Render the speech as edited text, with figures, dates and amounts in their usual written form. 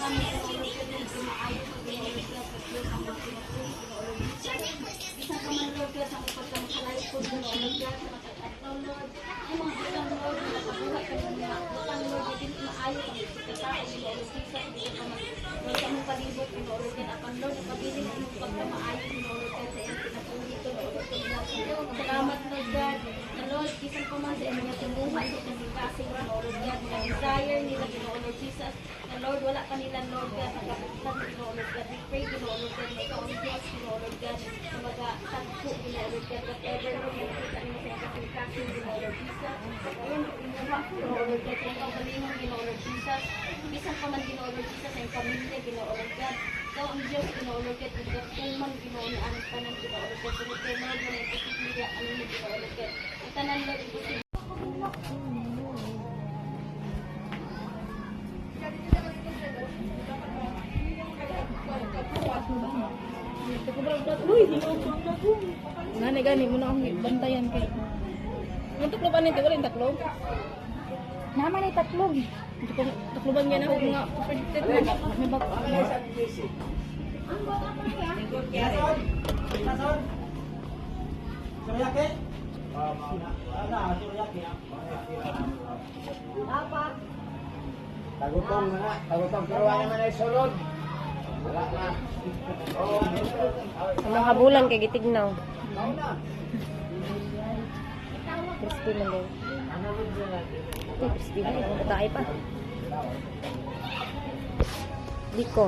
man Lord God, hindi maayos ang Lord God, at Diyos ang magpinatuloy, Lord God. Isang ka man Lord God, ang pagkamakalayo po, Lord God, sa matag-atlaw, Lord. Ang mga utang, Lord, na nakabuhay ka ng mga utang, Lord, hindi maayos ang pagkatao, Lord Jesus, hindi ka man, Lord, sa mong palibot, Lord God, apan Lord, napabiling ang pagkamaayos, Lord God, sa iyong pinatuloy ko, Lord God. Salamat, Lord God, na Lord, isang pa man sa iyong mga tumuhay sa iyong kasing, Lord God, na desire nila, Lord Jesus, na Lord, wala ka nila, Lord God, nagkapitan, Lord God, we pray, Lord God, na ikaw ang Diyos, Lord God, na mag-tagpo, Lord God, whatever, Lord, na nakita nila sa iyong kasing, Lord Jesus, ayun, inuha, Lord God, sa iyong kalinong, Lord Jesus, isang pa man, Lord Jesus, sa iyong pamilya, Lord God, ikaw ang Diyos, Lord God, ikaw Ginoo ni ang tanan Lord God, so ito Lord, na ipasipiya, ano ni Lord God, ang tanan Lord, ipasipiya. Gani mo na akong bantayan kay. Ang tukloban nito wala yung taklog. Naman ay tatlong. Tukloban niya na ako nga predicted na. May bak. Tagutong na, tagutong pero wala naman ay sulod. Wala na. Ang mga bulan kay gitignaw. Crispy man din. Crispy man. Katay pa. Diko.